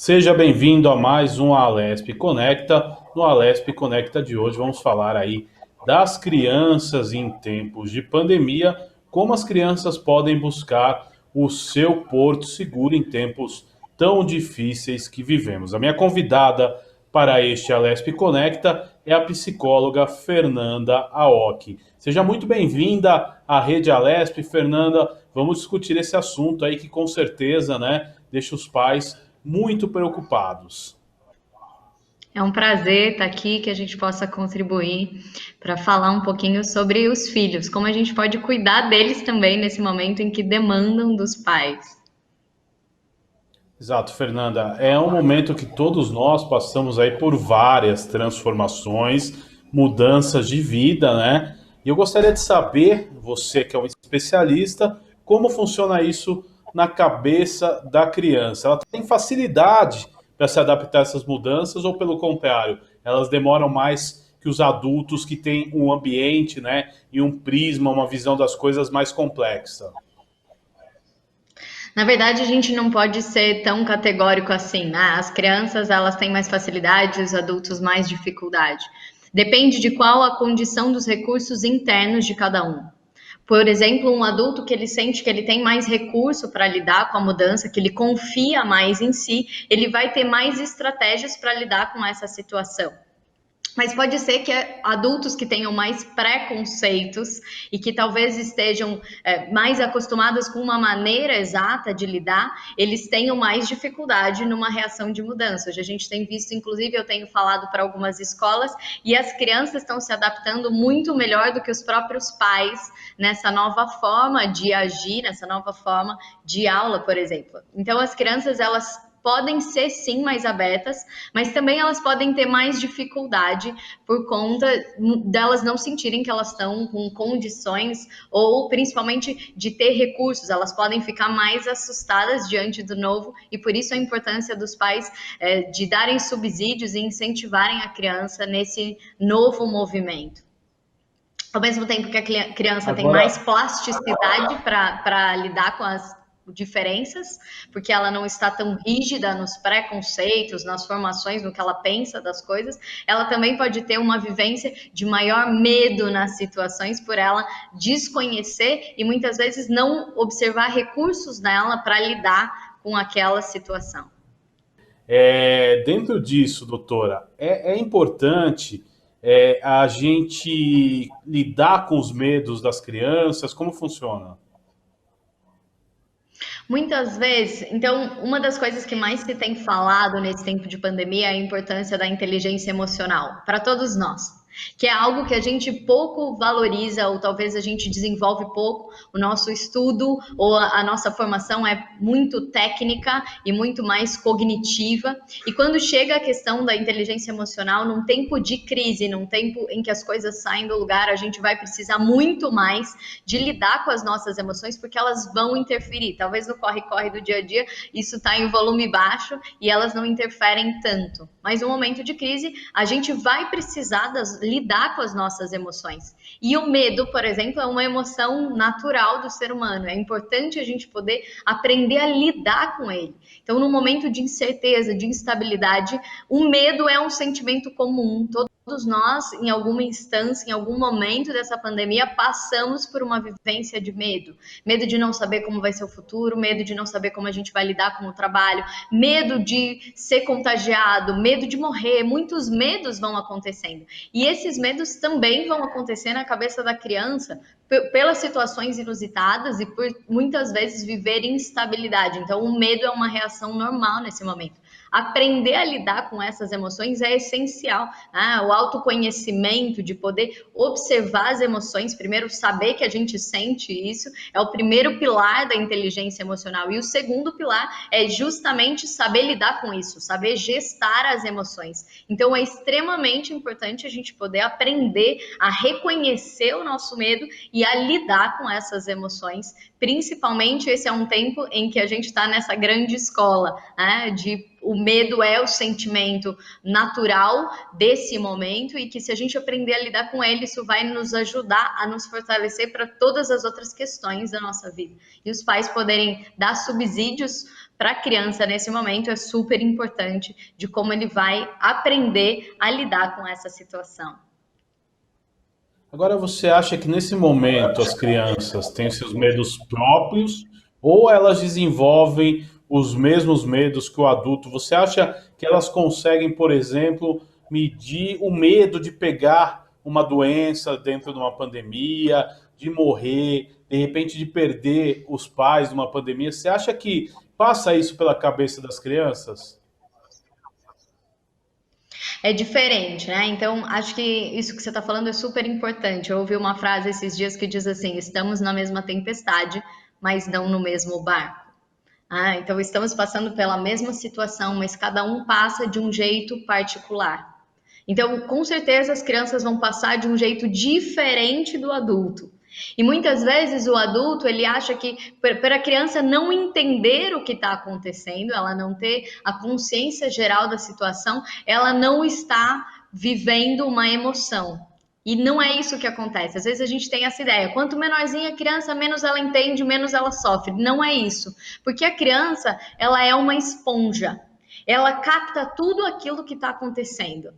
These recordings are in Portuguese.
Seja bem-vindo a mais um Alesp Conecta. No Alesp Conecta de hoje vamos falar aí das crianças em tempos de pandemia, como as crianças podem buscar o seu porto seguro em tempos tão difíceis que vivemos. A minha convidada para este Alesp Conecta é a psicóloga Fernanda Aoki. Seja muito bem-vinda à Rede Alesp, Fernanda. Vamos discutir esse assunto aí que com certeza, né, deixa os pais muito preocupados. É um prazer estar aqui, que a gente possa contribuir para falar um pouquinho sobre os filhos, como a gente pode cuidar deles também nesse momento em que demandam dos pais. Exato, Fernanda. É um momento que todos nós passamos aí por várias transformações, mudanças de vida, né? E eu gostaria de saber, você que é um especialista, como funciona isso na cabeça da criança. Ela tem facilidade para se adaptar a essas mudanças ou, pelo contrário, elas demoram mais que os adultos que têm um ambiente, né, e um prisma, uma visão das coisas mais complexa? Na verdade, a gente não pode ser tão categórico assim, né? As crianças, elas têm mais facilidade, os adultos mais dificuldade. Depende de qual a condição dos recursos internos de cada um. Por exemplo, um adulto que ele sente que ele tem mais recurso para lidar com a mudança, que ele confia mais em si, ele vai ter mais estratégias para lidar com essa situação. Mas pode ser que adultos que tenham mais preconceitos e que talvez estejam mais acostumados com uma maneira exata de lidar, eles tenham mais dificuldade numa reação de mudança. Hoje a gente tem visto, inclusive, eu tenho falado para algumas escolas e as crianças estão se adaptando muito melhor do que os próprios pais nessa nova forma de agir, nessa nova forma de aula, por exemplo. Então, as crianças, elas podem ser sim mais abertas, mas também elas podem ter mais dificuldade por conta delas não sentirem que elas estão com condições ou principalmente de ter recursos. Elas podem ficar mais assustadas diante do novo e por isso a importância dos pais de darem subsídios e incentivarem a criança nesse novo movimento. Ao mesmo tempo que a criança tem Agora, mais plasticidade para lidar com as diferenças, porque ela não está tão rígida nos preconceitos, nas formações, no que ela pensa das coisas, ela também pode ter uma vivência de maior medo nas situações por ela desconhecer e muitas vezes não observar recursos nela para lidar com aquela situação. dentro disso, doutora, é importante a gente lidar com os medos das crianças? Como funciona? Muitas vezes, então, uma das coisas que mais se tem falado nesse tempo de pandemia é a importância da inteligência emocional para todos nós, que é algo que a gente pouco valoriza ou talvez a gente desenvolve pouco. O nosso estudo ou a nossa formação é muito técnica e muito mais cognitiva. E quando chega a questão da inteligência emocional, num tempo de crise, num tempo em que as coisas saem do lugar, a gente vai precisar muito mais de lidar com as nossas emoções, porque elas vão interferir. Talvez no corre-corre do dia a dia isso está em volume baixo e elas não interferem tanto. Mas no momento de crise, a gente vai precisar lidar com as nossas emoções. E o medo, por exemplo, é uma emoção natural do ser humano. É importante a gente poder aprender a lidar com ele. Então, no momento de incerteza, de instabilidade, o medo é um sentimento comum. Todos nós, em alguma instância, em algum momento dessa pandemia, passamos por uma vivência de medo. Medo de não saber como vai ser o futuro, medo de não saber como a gente vai lidar com o trabalho, medo de ser contagiado, medo de morrer. Muitos medos vão acontecendo. E esses medos também vão acontecer na cabeça da criança pelas situações inusitadas e por muitas vezes viver instabilidade. Então, o medo é uma reação normal nesse momento. Aprender a lidar com essas emoções é essencial. O autoconhecimento, de poder observar as emoções, primeiro saber que a gente sente isso, é o primeiro pilar da inteligência emocional. E o segundo pilar é justamente saber lidar com isso, saber gestar as emoções. Então é extremamente importante a gente poder aprender a reconhecer o nosso medo e a lidar com essas emoções. Principalmente esse é um tempo em que a gente está nessa grande escola, né, de o medo é o sentimento natural desse momento e que se a gente aprender a lidar com ele, isso vai nos ajudar a nos fortalecer para todas as outras questões da nossa vida. E os pais poderem dar subsídios para a criança nesse momento é super importante de como ele vai aprender a lidar com essa situação. Agora, você acha que nesse momento as crianças têm seus medos próprios ou elas desenvolvem os mesmos medos que o adulto? Você acha que elas conseguem, por exemplo, medir o medo de pegar uma doença dentro de uma pandemia, de morrer, de repente de perder os pais numa pandemia? Você acha que passa isso pela cabeça das crianças? É diferente, né? Então, acho que isso que você está falando é super importante. Eu ouvi uma frase esses dias que diz assim: estamos na mesma tempestade, mas não no mesmo barco. Então estamos passando pela mesma situação, mas cada um passa de um jeito particular. Então, com certeza, as crianças vão passar de um jeito diferente do adulto. E muitas vezes o adulto ele acha que para a criança não entender o que está acontecendo, ela não ter a consciência geral da situação, ela não está vivendo uma emoção. E não é isso que acontece. Às vezes a gente tem essa ideia: quanto menorzinha a criança, menos ela entende, menos ela sofre. Não é isso, porque a criança ela é uma esponja. Ela capta tudo aquilo que está acontecendo.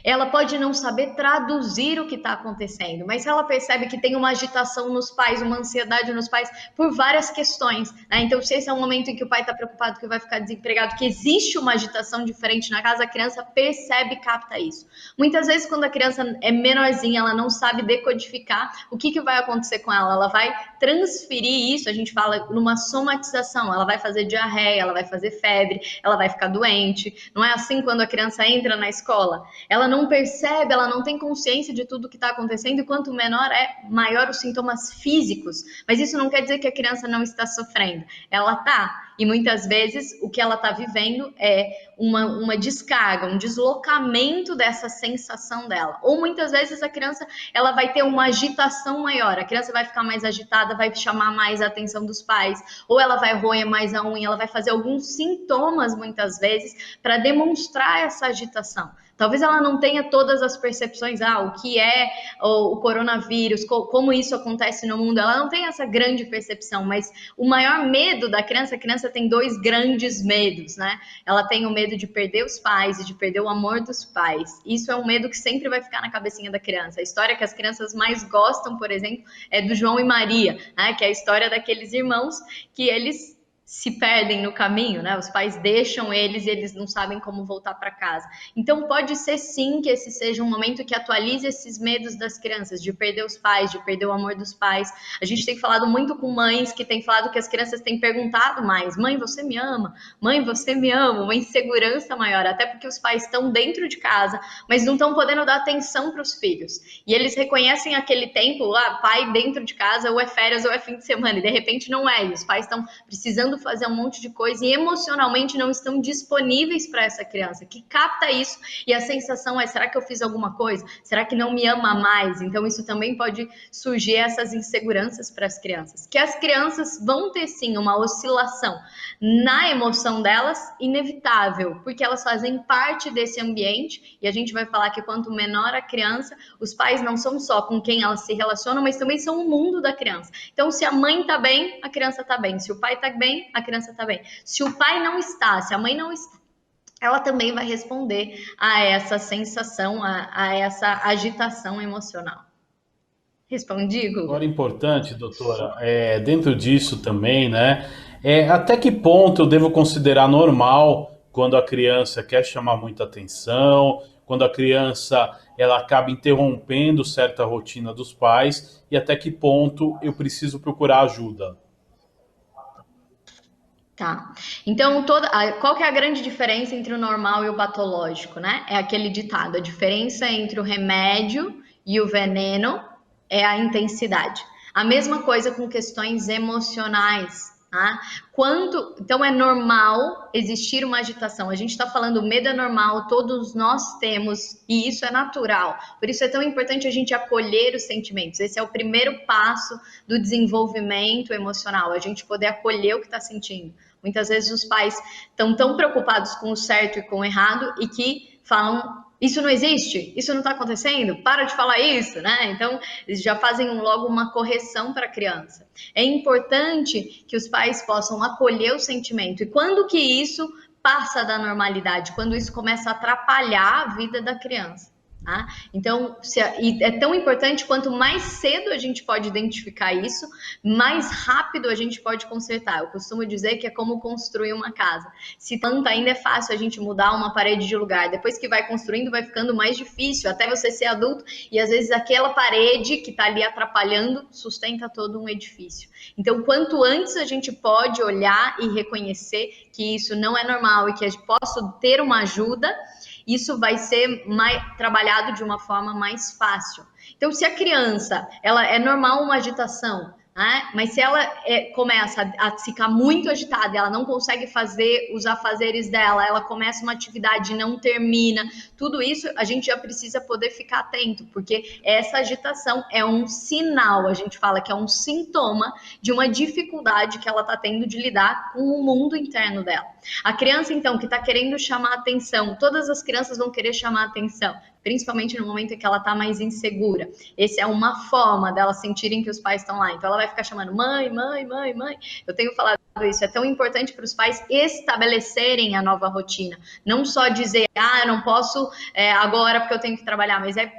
Ela pode não saber traduzir o que está acontecendo, mas se ela percebe que tem uma agitação nos pais, uma ansiedade nos pais, por várias questões, né? Então, se esse é um momento em que o pai está preocupado que vai ficar desempregado, que existe uma agitação diferente na casa, a criança percebe e capta isso. Muitas vezes, quando a criança é menorzinha, ela não sabe decodificar o que vai acontecer com ela. Ela vai transferir isso, a gente fala numa somatização. Ela vai fazer diarreia, ela vai fazer febre, ela vai ficar doente. Não é assim quando a criança entra na escola? Ela não percebe, ela não tem consciência de tudo que está acontecendo, e quanto menor é, maior os sintomas físicos. Mas isso não quer dizer que a criança não está sofrendo. Ela está. E muitas vezes o que ela está vivendo é uma descarga, um deslocamento dessa sensação dela. Ou muitas vezes a criança ela vai ter uma agitação maior, a criança vai ficar mais agitada, vai chamar mais a atenção dos pais, ou ela vai roer mais a unha, ela vai fazer alguns sintomas muitas vezes para demonstrar essa agitação. Talvez ela não tenha todas as percepções, o que é o coronavírus, como isso acontece no mundo, ela não tem essa grande percepção, mas o maior medo da criança, a criança tem dois grandes medos, né? Ela tem o medo de perder os pais e de perder o amor dos pais. Isso é um medo que sempre vai ficar na cabecinha da criança. A história que as crianças mais gostam, por exemplo, é do João e Maria, né? Que é a história daqueles irmãos que eles se perdem no caminho, né? Os pais deixam eles e eles não sabem como voltar para casa. Então pode ser sim que esse seja um momento que atualize esses medos das crianças, de perder os pais, de perder o amor dos pais. A gente tem falado muito com mães que têm falado que as crianças têm perguntado mais: mãe, você me ama? Mãe, você me ama? Uma insegurança maior, até porque os pais estão dentro de casa, mas não estão podendo dar atenção para os filhos. E eles reconhecem aquele tempo, pai dentro de casa, ou é férias ou é fim de semana, e de repente não é. E os pais estão precisando fazer um monte de coisa e emocionalmente não estão disponíveis para essa criança, que capta isso, e a sensação é: será que eu fiz alguma coisa? Será que não me ama mais? Então isso também pode surgir essas inseguranças para as crianças, que as crianças vão ter sim uma oscilação na emoção delas, inevitável, porque elas fazem parte desse ambiente, e a gente vai falar que quanto menor a criança, os pais não são só com quem elas se relacionam, mas também são o mundo da criança. Então se a mãe tá bem, a criança tá bem. Se o pai tá bem, a criança tá bem. Se o pai não está, se a mãe não está, ela também vai responder a essa sensação, a essa agitação emocional. Respondi, Agora, Guga? importante, doutora, dentro disso também, né? Até que ponto eu devo considerar normal quando a criança quer chamar muita atenção, quando a criança ela acaba interrompendo certa rotina dos pais, e até que ponto eu preciso procurar ajuda? Tá. Então, qual que é a grande diferença entre o normal e o patológico, né? É aquele ditado: a diferença entre o remédio e o veneno é a intensidade. A mesma coisa com questões emocionais, tá? Então é normal existir uma agitação. A gente está falando, o medo é normal, todos nós temos, e isso é natural. Por isso é tão importante a gente acolher os sentimentos. Esse é o primeiro passo do desenvolvimento emocional, a gente poder acolher o que está sentindo. Muitas vezes os pais estão tão preocupados com o certo e com o errado e que falam Isso não existe? Isso não está acontecendo? Para de falar isso, né? Então, eles já fazem logo uma correção para a criança. É importante que os pais possam acolher o sentimento. E quando que isso passa da normalidade? Quando isso começa a atrapalhar a vida da criança. Tá? Então, e é tão importante quanto mais cedo a gente pode identificar isso, mais rápido a gente pode consertar. Eu costumo dizer que é como construir uma casa. Se planta ainda é fácil a gente mudar uma parede de lugar. Depois que vai construindo, vai ficando mais difícil, até você ser adulto. E às vezes aquela parede que está ali atrapalhando sustenta todo um edifício. Então, quanto antes a gente pode olhar e reconhecer que isso não é normal e que eu posso ter uma ajuda, isso vai ser trabalhado de uma forma mais fácil. Então, se a criança, ela é normal uma agitação, né? Mas se ela começa a ficar muito agitada, ela não consegue fazer os afazeres dela, ela começa uma atividade e não termina, tudo isso a gente já precisa poder ficar atento, porque essa agitação é um sinal, a gente fala que é um sintoma de uma dificuldade que ela está tendo de lidar com o mundo interno dela. A criança, então, que está querendo chamar atenção, todas as crianças vão querer chamar atenção, principalmente no momento em que ela está mais insegura. Essa é uma forma delas sentirem que os pais estão lá. Então ela vai ficar chamando mãe, mãe, mãe, mãe. Eu tenho falado isso, é tão importante para os pais estabelecerem a nova rotina. Não só dizer, eu não posso agora porque eu tenho que trabalhar, mas é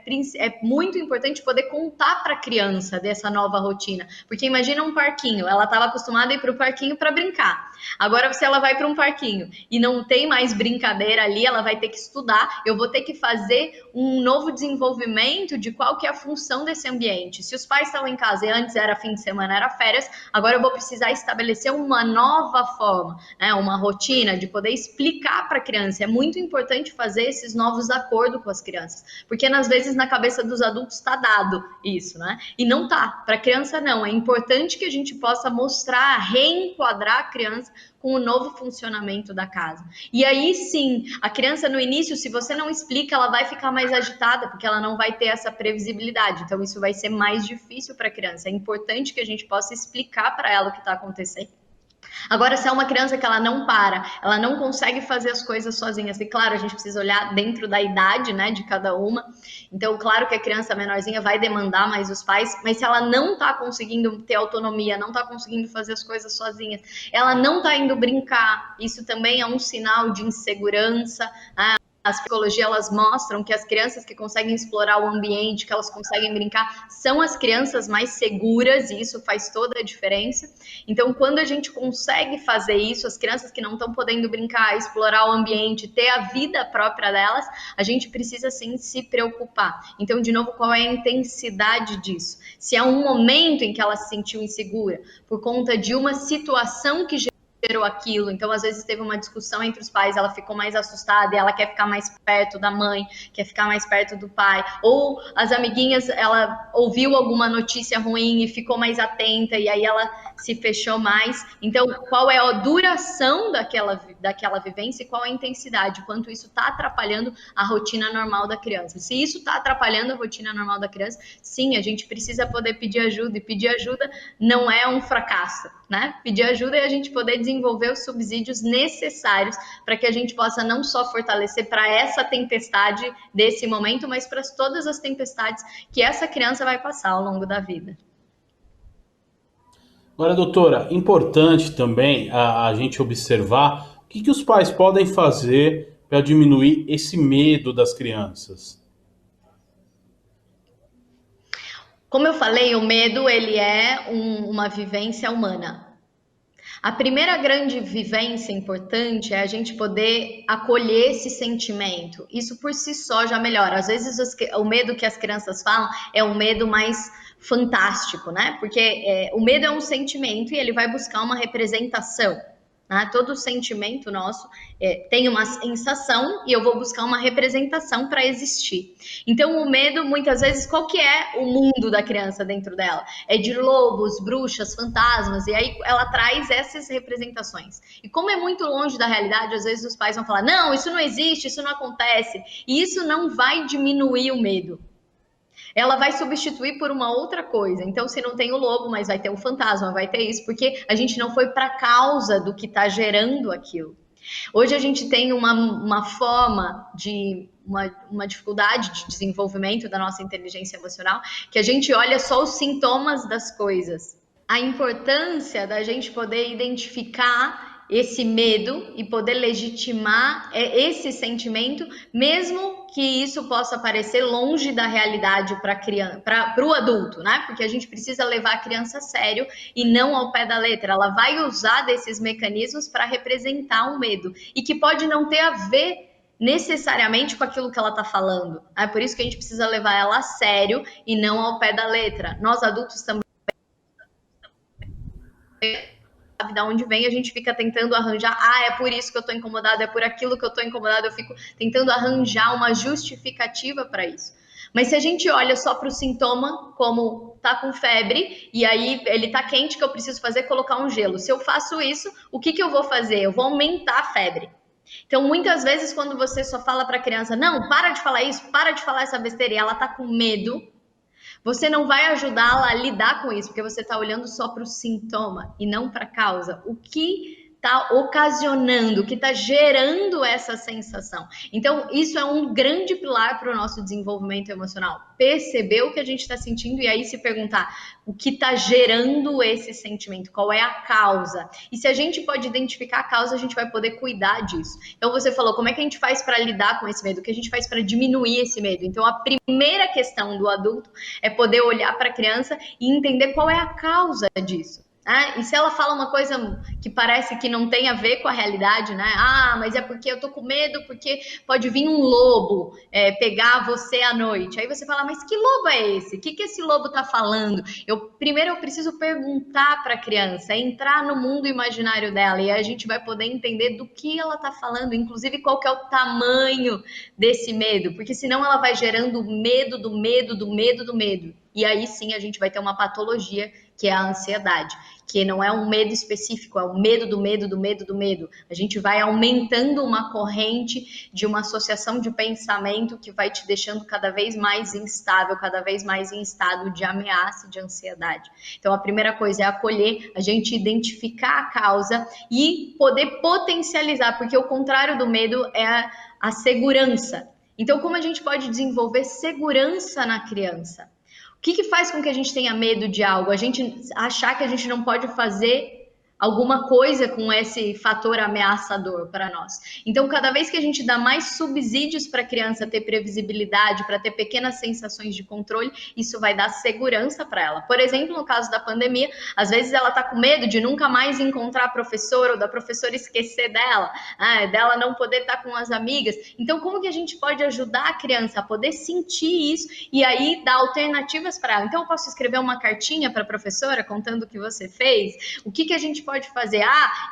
muito importante poder contar para a criança dessa nova rotina. Porque imagina um parquinho, ela estava acostumada a ir para o parquinho para brincar. Agora, se ela vai para um parquinho e não tem mais brincadeira ali, ela vai ter que estudar, eu vou ter que fazer um novo desenvolvimento de qual que é a função desse ambiente. Se os pais estavam em casa e antes era fim de semana, era férias, agora eu vou precisar estabelecer uma nova forma, né, uma rotina de poder explicar para a criança. É muito importante fazer esses novos acordos com as crianças, porque às vezes na cabeça dos adultos está dado isso, né? E não tá. Para a criança não. É importante que a gente possa mostrar, reenquadrar a criança com o novo funcionamento da casa. E aí sim, a criança no início, se você não explica, ela vai ficar mais agitada, porque ela não vai ter essa previsibilidade. Então isso vai ser mais difícil para a criança. É importante que a gente possa explicar para ela o que está acontecendo. Agora, se é uma criança que ela não para, ela não consegue fazer as coisas sozinha, e claro, a gente precisa olhar dentro da idade, né, de cada uma. Então, claro que a criança menorzinha vai demandar mais os pais, mas se ela não está conseguindo ter autonomia, não está conseguindo fazer as coisas sozinha, ela não está indo brincar, isso também é um sinal de insegurança. As psicologias, elas mostram que as crianças que conseguem explorar o ambiente, que elas conseguem brincar, são as crianças mais seguras, e isso faz toda a diferença. Então, quando a gente consegue fazer isso, as crianças que não estão podendo brincar, explorar o ambiente, ter a vida própria delas, a gente precisa sim se preocupar. Então, de novo, qual é a intensidade disso? Se é um momento em que ela se sentiu insegura, por conta de uma situação que gerou aquilo, então às vezes teve uma discussão entre os pais, ela ficou mais assustada e ela quer ficar mais perto da mãe, quer ficar mais perto do pai, ou as amiguinhas, ela ouviu alguma notícia ruim e ficou mais atenta e aí ela se fechou mais. Então, qual é a duração daquela vivência e qual é a intensidade, quanto isso está atrapalhando a rotina normal da criança. Se isso está atrapalhando a rotina normal da criança, sim, a gente precisa poder pedir ajuda, e pedir ajuda não é um fracasso, né? Pedir ajuda é a gente poder desenvolver os subsídios necessários para que a gente possa não só fortalecer para essa tempestade desse momento, mas para todas as tempestades que essa criança vai passar ao longo da vida. Agora, doutora, importante também a gente observar o que os pais podem fazer para diminuir esse medo das crianças. Como eu falei, o medo ele é uma vivência humana. A primeira grande vivência importante é a gente poder acolher esse sentimento. Isso por si só já melhora. Às vezes o medo que as crianças falam é um medo mais fantástico, né? Porque o medo é um sentimento e ele vai buscar uma representação. Todo sentimento nosso tem uma sensação e eu vou buscar uma representação para existir. Então, o medo, muitas vezes, qual que é o mundo da criança dentro dela? É de lobos, bruxas, fantasmas, e aí ela traz essas representações. E como é muito longe da realidade, às vezes os pais vão falar, não, isso não existe, isso não acontece. E isso não vai diminuir o medo. Ela vai substituir por uma outra coisa. Então, se não tem o lobo, mas vai ter o fantasma, vai ter isso, porque a gente não foi para a causa do que está gerando aquilo. Hoje a gente tem uma forma de uma dificuldade de desenvolvimento da nossa inteligência emocional, que a gente olha só os sintomas das coisas. A importância da gente poder identificar esse medo e poder legitimar esse sentimento, mesmo que isso possa parecer longe da realidade para criança, para o adulto, né? Porque a gente precisa levar a criança a sério e não ao pé da letra. Ela vai usar desses mecanismos para representar um medo e que pode não ter a ver necessariamente com aquilo que ela está falando. É por isso que a gente precisa levar ela a sério e não ao pé da letra. Nós adultos também, da onde vem, a gente fica tentando arranjar, é por isso que eu tô incomodado, é por aquilo que eu tô incomodado, eu fico tentando arranjar uma justificativa para isso. Mas se a gente olha só para o sintoma, como tá com febre, e aí ele tá quente, que eu preciso fazer, colocar um gelo. Se eu faço isso, o que eu vou fazer? Eu vou aumentar a febre. Então, muitas vezes, quando você só fala para a criança, não, para de falar isso, para de falar essa besteira, e ela tá com medo, você não vai ajudá-la a lidar com isso, porque você está olhando só para o sintoma e não para a causa. O que está ocasionando, o que está gerando essa sensação. Então, isso é um grande pilar para o nosso desenvolvimento emocional. Perceber o que a gente está sentindo e aí se perguntar o que está gerando esse sentimento, qual é a causa. E se a gente pode identificar a causa, a gente vai poder cuidar disso. Então, você falou, como é que a gente faz para lidar com esse medo? O que a gente faz para diminuir esse medo? Então, a primeira questão do adulto é poder olhar para a criança e entender qual é a causa disso. E se ela fala uma coisa que parece que não tem a ver com a realidade, né? Mas é porque eu tô com medo, porque pode vir um lobo pegar você à noite. Aí você fala, mas que lobo é esse? O que esse lobo tá falando? Primeiro eu preciso perguntar para a criança, entrar no mundo imaginário dela, e aí a gente vai poder entender do que ela tá falando, inclusive qual que é o tamanho desse medo, porque senão ela vai gerando medo do medo, do medo, do medo. E aí sim a gente vai ter uma patologia, que é a ansiedade, que não é um medo específico, é o medo do medo, do medo, do medo. A gente vai aumentando uma corrente de uma associação de pensamento que vai te deixando cada vez mais instável, cada vez mais em estado de ameaça, de ansiedade. Então, a primeira coisa é acolher, a gente identificar a causa e poder potencializar, porque o contrário do medo é a segurança. Então, como a gente pode desenvolver segurança na criança? O que faz com que a gente tenha medo de algo? A gente achar que a gente não pode fazer alguma coisa com esse fator ameaçador para nós. Então, cada vez que a gente dá mais subsídios para a criança ter previsibilidade, para ter pequenas sensações de controle, isso vai dar segurança para ela. Por exemplo, no caso da pandemia, às vezes ela está com medo de nunca mais encontrar a professora ou da professora esquecer dela, dela não poder estar com as amigas. Então, como que a gente pode ajudar a criança a poder sentir isso e aí dar alternativas para ela? Então, eu posso escrever uma cartinha para a professora contando o que você fez? O que a gente pode fazer?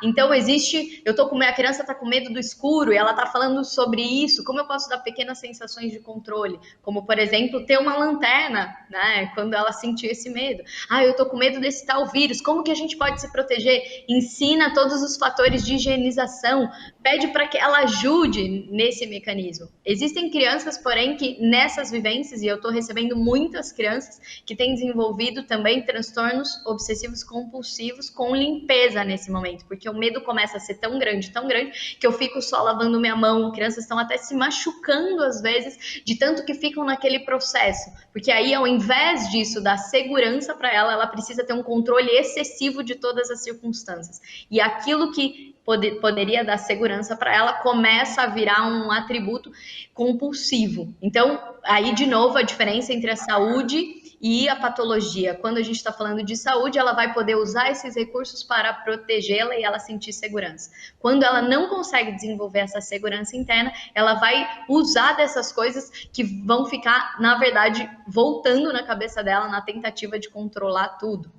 Então existe, a criança está com medo do escuro e ela está falando sobre isso, como eu posso dar pequenas sensações de controle? Como, por exemplo, ter uma lanterna, né? Quando ela sentir esse medo. Eu estou com medo desse tal vírus, como que a gente pode se proteger? Ensina todos os fatores de higienização, pede para que ela ajude nesse mecanismo. Existem crianças, porém, que nessas vivências, e eu estou recebendo muitas crianças que têm desenvolvido também transtornos obsessivos compulsivos com limpeza nesse momento, porque o medo começa a ser tão grande, que eu fico só lavando minha mão, crianças estão até se machucando às vezes, de tanto que ficam naquele processo, porque aí ao invés disso, dar segurança para ela, ela precisa ter um controle excessivo de todas as circunstâncias, e aquilo que poderia dar segurança para ela começa a virar um atributo compulsivo. Então, aí de novo a diferença entre a saúde e a patologia. Quando a gente está falando de saúde, ela vai poder usar esses recursos para protegê-la e ela sentir segurança. Quando ela não consegue desenvolver essa segurança interna, ela vai usar dessas coisas que vão ficar, na verdade, voltando na cabeça dela na tentativa de controlar tudo.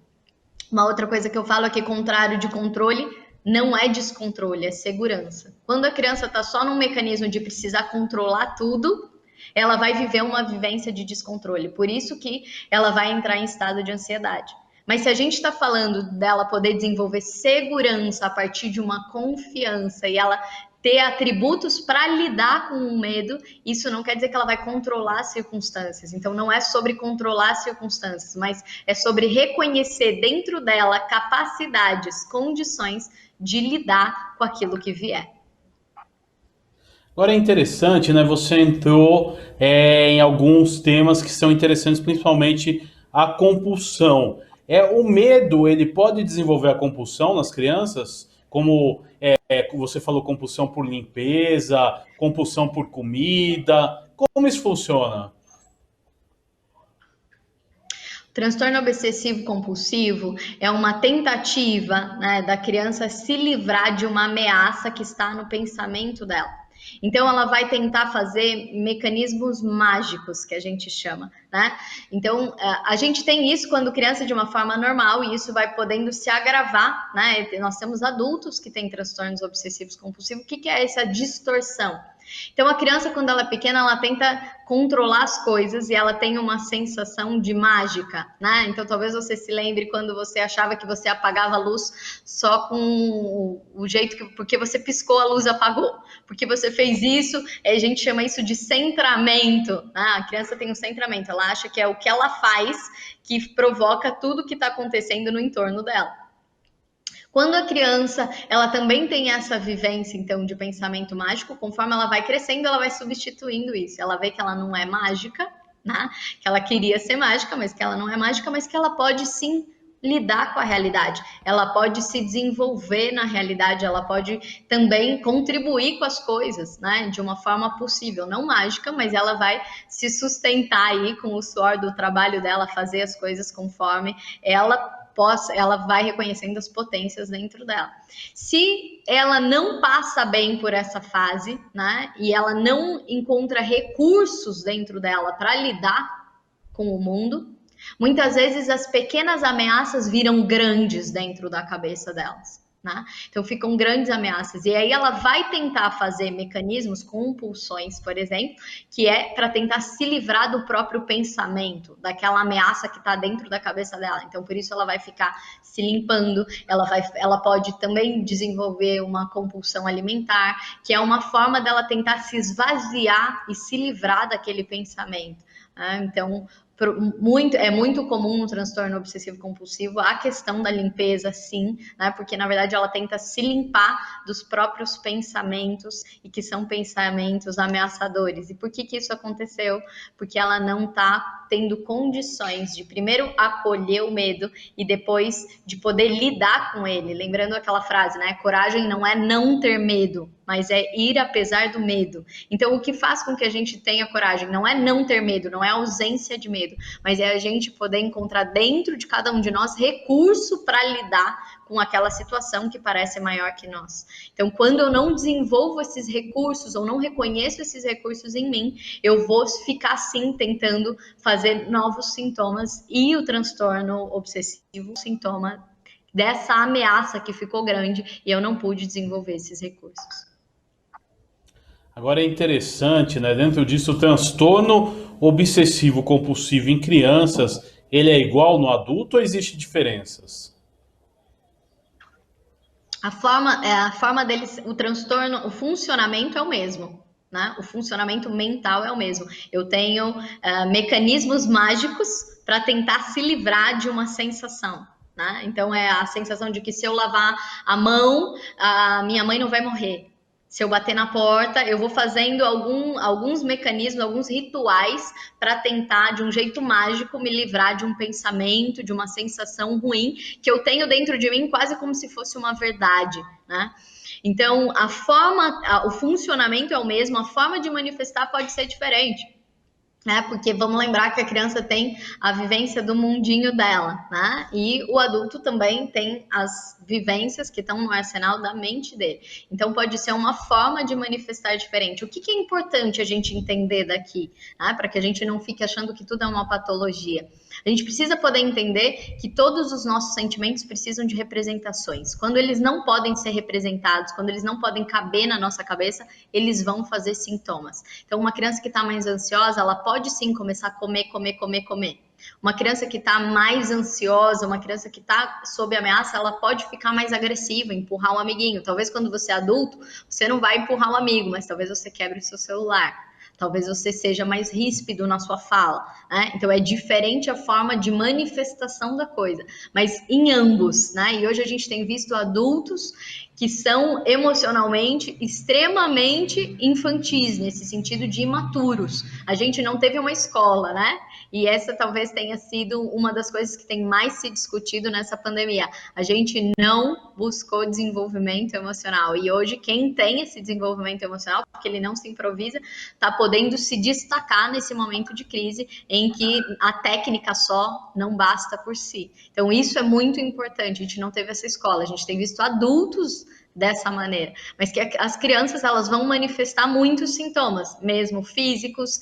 Uma outra coisa que eu falo é que contrário de controle não é descontrole, é segurança. Quando a criança está só num mecanismo de precisar controlar tudo, ela vai viver uma vivência de descontrole. Por isso que ela vai entrar em estado de ansiedade. Mas se a gente está falando dela poder desenvolver segurança a partir de uma confiança e ela ter atributos para lidar com o medo, isso não quer dizer que ela vai controlar as circunstâncias. Então, não é sobre controlar as circunstâncias, mas é sobre reconhecer dentro dela capacidades, condições de lidar com aquilo que vier. Agora é interessante, né? Você entrou em alguns temas que são interessantes, principalmente a compulsão. O medo, ele pode desenvolver a compulsão nas crianças, como você falou, compulsão por limpeza, compulsão por comida. Como isso funciona? Transtorno obsessivo compulsivo é uma tentativa, né, da criança se livrar de uma ameaça que está no pensamento dela. Então, ela vai tentar fazer mecanismos mágicos, que a gente chama, né? Então, a gente tem isso quando criança de uma forma normal e isso vai podendo se agravar, né? Nós temos adultos que têm transtornos obsessivos compulsivos. O que é essa distorção? Então, a criança, quando ela é pequena, ela tenta controlar as coisas e ela tem uma sensação de mágica, né? Então, talvez você se lembre quando você achava que você apagava a luz só com o jeito que, porque você piscou, a luz apagou. Porque você fez isso, a gente chama isso de centramento, né? A criança tem um centramento, ela acha que é o que ela faz que provoca tudo que está acontecendo no entorno dela. Quando a criança, ela também tem essa vivência, então, de pensamento mágico, conforme ela vai crescendo, ela vai substituindo isso. Ela vê que ela não é mágica, né? Que ela queria ser mágica, mas que ela não é mágica, mas que ela pode sim lidar com a realidade. Ela pode se desenvolver na realidade, ela pode também contribuir com as coisas, né? De uma forma possível, não mágica, mas ela vai se sustentar aí com o suor do trabalho dela, fazer as coisas conforme ela vai reconhecendo as potências dentro dela. Se ela não passa bem por essa fase, né, e ela não encontra recursos dentro dela para lidar com o mundo, muitas vezes as pequenas ameaças viram grandes dentro da cabeça delas. Né? Então ficam grandes ameaças. E aí ela vai tentar fazer mecanismos, compulsões, por exemplo, que é para tentar se livrar do próprio pensamento, daquela ameaça que está dentro da cabeça dela. Então, por isso ela vai ficar se limpando, ela pode também desenvolver uma compulsão alimentar, que é uma forma dela tentar se esvaziar e se livrar daquele pensamento. Né? Então, é muito comum no transtorno obsessivo compulsivo a questão da limpeza, sim, né? Porque na verdade ela tenta se limpar dos próprios pensamentos e que são pensamentos ameaçadores. E por que isso aconteceu? Porque ela não está tendo condições de primeiro acolher o medo e depois de poder lidar com ele. Lembrando aquela frase, né? Coragem não é não ter medo, mas é ir apesar do medo. Então, o que faz com que a gente tenha coragem não é não ter medo, não é ausência de medo, mas é a gente poder encontrar dentro de cada um de nós recurso para lidar com aquela situação que parece maior que nós. Então, quando eu não desenvolvo esses recursos ou não reconheço esses recursos em mim, eu vou ficar assim tentando fazer novos sintomas e o transtorno obsessivo, sintoma dessa ameaça que ficou grande e eu não pude desenvolver esses recursos. Agora é interessante, né? Dentro disso, o transtorno obsessivo compulsivo em crianças, ele é igual no adulto ou existe diferenças? A forma deles, o transtorno, o funcionamento é o mesmo. Né? O funcionamento mental é o mesmo. Eu tenho mecanismos mágicos para tentar se livrar de uma sensação. Né? Então, é a sensação de que se eu lavar a mão, a minha mãe não vai morrer. Se eu bater na porta, eu vou fazendo alguns mecanismos, alguns rituais para tentar, de um jeito mágico, me livrar de um pensamento, de uma sensação ruim que eu tenho dentro de mim, quase como se fosse uma verdade, né? Então, o funcionamento é o mesmo, a forma de manifestar pode ser diferente. Né? Porque vamos lembrar que a criança tem a vivência do mundinho dela, né? E o adulto também tem as vivências que estão no arsenal da mente dele. Então pode ser uma forma de manifestar diferente. O que é importante a gente entender daqui, né? Para que a gente não fique achando que tudo é uma patologia. A gente precisa poder entender que todos os nossos sentimentos precisam de representações. Quando eles não podem ser representados, quando eles não podem caber na nossa cabeça, eles vão fazer sintomas. Então, uma criança que está mais ansiosa, ela pode sim começar a comer. Uma criança que está mais ansiosa, uma criança que está sob ameaça, ela pode ficar mais agressiva, empurrar um amiguinho. Talvez quando você é adulto, você não vai empurrar um amigo, mas talvez você quebre o seu celular. Talvez você seja mais ríspido na sua fala, né? Então é diferente a forma de manifestação da coisa, mas em ambos, né? E hoje a gente tem visto adultos que são emocionalmente extremamente infantis, nesse sentido de imaturos. A gente não teve uma escola, né? E essa talvez tenha sido uma das coisas que tem mais se discutido nessa pandemia. A gente não buscou desenvolvimento emocional. E hoje, quem tem esse desenvolvimento emocional, porque ele não se improvisa, está podendo se destacar nesse momento de crise em que a técnica só não basta por si. Então, isso é muito importante. A gente não teve essa escola, a gente tem visto adultos dessa maneira, mas que as crianças elas vão manifestar muitos sintomas, mesmo físicos,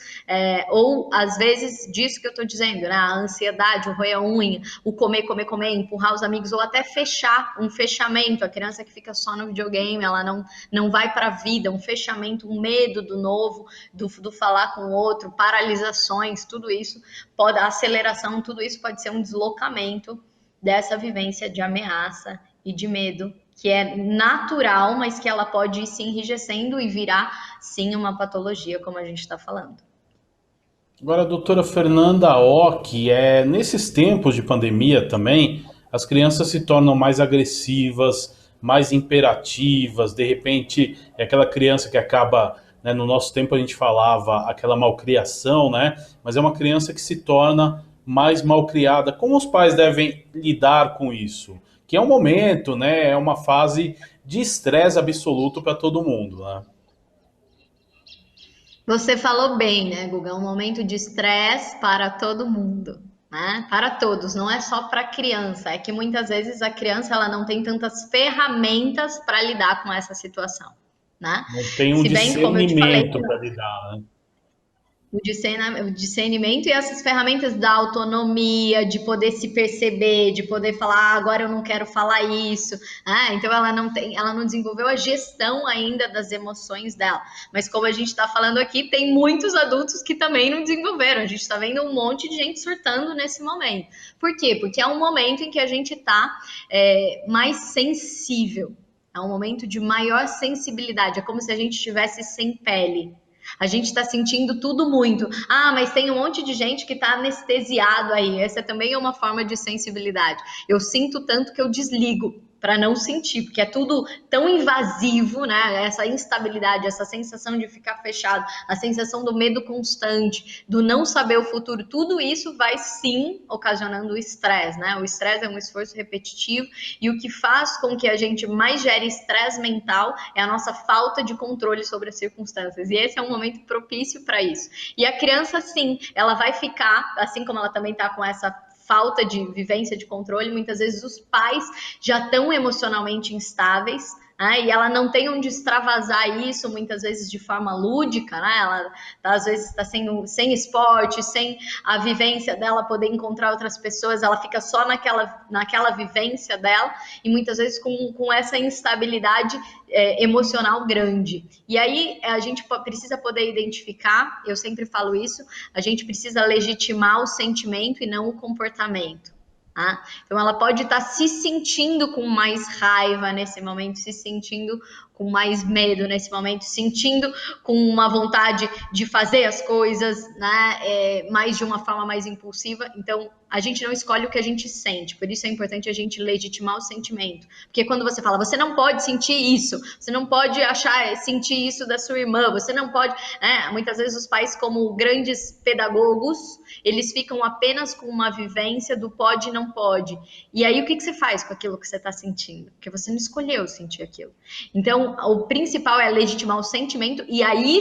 ou às vezes disso que eu estou dizendo, né? A ansiedade, o roer a unha, o comer, empurrar os amigos, ou até fechar, um fechamento, a criança que fica só no videogame, ela não vai para a vida, um fechamento, um medo do novo, do falar com o outro, paralisações, tudo isso, a aceleração, tudo isso pode ser um deslocamento dessa vivência de ameaça e de medo, que é natural, mas que ela pode ir se enrijecendo e virar, sim, uma patologia, como a gente está falando. Agora, a doutora Fernanda Ock, nesses tempos de pandemia também, as crianças se tornam mais agressivas, mais imperativas, de repente é aquela criança que acaba, né, no nosso tempo a gente falava aquela malcriação, né? Mas é uma criança que se torna mais malcriada. Como os pais devem lidar com isso? Que é um momento, né? É uma fase de estresse absoluto para todo mundo, né? Você falou bem, né, Guga? É um momento de estresse para todo mundo, né? Para todos, não é só para a criança. É que muitas vezes a criança ela não tem tantas ferramentas para lidar com essa situação, né? Não tem um Se bem, como eu te falei, discernimento para lidar, né? o discernimento e essas ferramentas da autonomia, de poder se perceber, de poder falar, agora eu não quero falar isso. Então ela não desenvolveu a gestão ainda das emoções dela. Mas como a gente está falando aqui, tem muitos adultos que também não desenvolveram. A gente está vendo um monte de gente surtando nesse momento. Por quê? Porque é um momento em que a gente está mais sensível. É um momento de maior sensibilidade. É como se a gente estivesse sem pele. A gente está sentindo tudo muito. Mas tem um monte de gente que está anestesiado aí. Essa também é uma forma de sensibilidade. Eu sinto tanto que eu desligo para não sentir, porque é tudo tão invasivo, né? Essa instabilidade, essa sensação de ficar fechado, a sensação do medo constante, do não saber o futuro, tudo isso vai sim ocasionando o estresse, né? O estresse é um esforço repetitivo e o que faz com que a gente mais gere estresse mental é a nossa falta de controle sobre as circunstâncias. E esse é um momento propício para isso. E a criança, sim, ela vai ficar, assim como ela também está com essa falta de vivência de controle, muitas vezes os pais já estão emocionalmente instáveis, e ela não tem onde extravasar isso, muitas vezes de forma lúdica, né? Ela às vezes está sem esporte, sem a vivência dela poder encontrar outras pessoas, ela fica só naquela vivência dela, e muitas vezes com essa instabilidade emocional grande. E aí a gente precisa poder identificar, eu sempre falo isso, a gente precisa legitimar o sentimento e não o comportamento. Então ela pode estar se sentindo com mais raiva nesse momento, se sentindo com mais medo nesse momento, sentindo com uma vontade de fazer as coisas, né, mais de uma forma mais impulsiva. Então a gente não escolhe o que a gente sente, por isso é importante a gente legitimar o sentimento, porque quando você fala, você não pode sentir isso, você não pode sentir isso da sua irmã, você não pode, muitas vezes os pais, como grandes pedagogos, eles ficam apenas com uma vivência do pode e não pode, e aí o que você faz com aquilo que você está sentindo? Porque você não escolheu sentir aquilo. Então o principal é legitimar o sentimento, e aí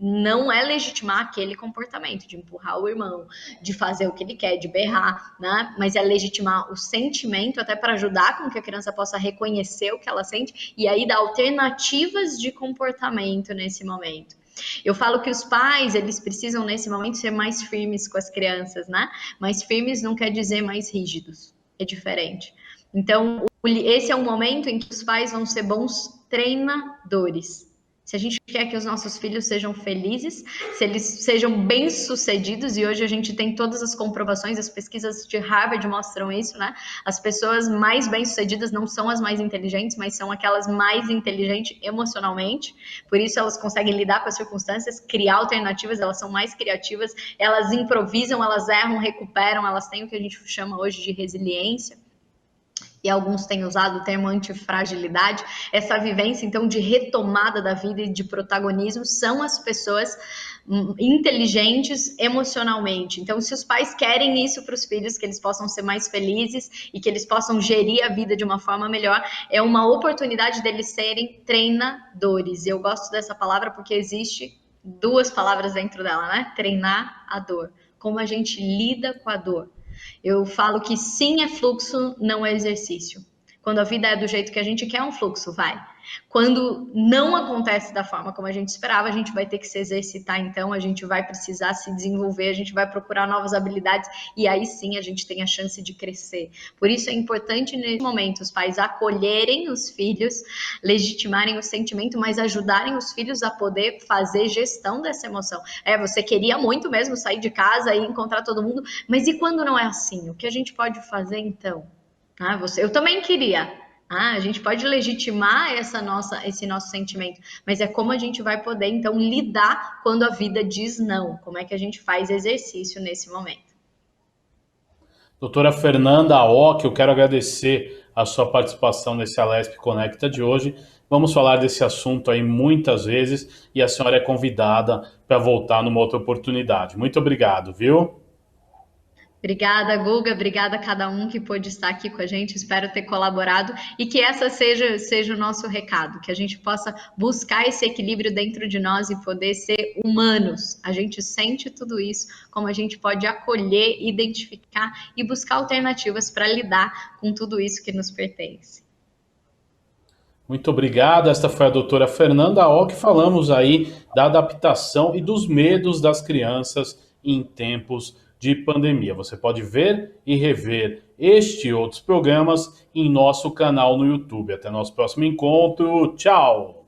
não é legitimar aquele comportamento de empurrar o irmão, de fazer o que ele quer, de berrar, né? Mas é legitimar o sentimento até para ajudar com que a criança possa reconhecer o que ela sente e aí dar alternativas de comportamento nesse momento. Eu falo que os pais, eles precisam nesse momento ser mais firmes com as crianças, né? Mais firmes não quer dizer mais rígidos, é diferente. Então, esse é um momento em que os pais vão ser bons treinadores. Se a gente quer que os nossos filhos sejam felizes, se eles sejam bem-sucedidos, e hoje a gente tem todas as comprovações, as pesquisas de Harvard mostram isso, né? As pessoas mais bem-sucedidas não são as mais inteligentes, mas são aquelas mais inteligentes emocionalmente, por isso elas conseguem lidar com as circunstâncias, criar alternativas, elas são mais criativas, elas improvisam, elas erram, recuperam, elas têm o que a gente chama hoje de resiliência. e alguns têm usado o termo antifragilidade, essa vivência, então, de retomada da vida e de protagonismo, são as pessoas inteligentes emocionalmente. Então, se os pais querem isso para os filhos, que eles possam ser mais felizes e que eles possam gerir a vida de uma forma melhor, é uma oportunidade deles serem treinadores. Eu gosto dessa palavra porque existe duas palavras dentro dela, né? Treinar a dor. Como a gente lida com a dor. Eu falo que sim é fluxo, não é exercício. Quando a vida é do jeito que a gente quer, é um fluxo, vai. Quando não acontece da forma como a gente esperava, a gente vai ter que se exercitar, então a gente vai precisar se desenvolver, a gente vai procurar novas habilidades e aí sim a gente tem a chance de crescer. Por isso é importante nesse momento os pais acolherem os filhos, legitimarem o sentimento, mas ajudarem os filhos a poder fazer gestão dessa emoção. Você queria muito mesmo sair de casa e encontrar todo mundo, mas e quando não é assim? O que a gente pode fazer então? Eu também queria. A gente pode legitimar esse nosso sentimento, mas é como a gente vai poder, então, lidar quando a vida diz não. Como é que a gente faz exercício nesse momento? Doutora Fernanda Ock, eu quero agradecer a sua participação nesse Alesp Conecta de hoje. Vamos falar desse assunto aí muitas vezes e a senhora é convidada para voltar numa outra oportunidade. Muito obrigado, viu? Obrigada, Guga. Obrigada a cada um que pôde estar aqui com a gente. Espero ter colaborado e que essa seja o nosso recado, que a gente possa buscar esse equilíbrio dentro de nós e poder ser humanos. A gente sente tudo isso, como a gente pode acolher, identificar e buscar alternativas para lidar com tudo isso que nos pertence. Muito obrigado. Esta foi a doutora Fernanda Ock. Falamos aí da adaptação e dos medos das crianças em tempos de pandemia. Você pode ver e rever este e outros programas em nosso canal no YouTube. Até nosso próximo encontro. Tchau!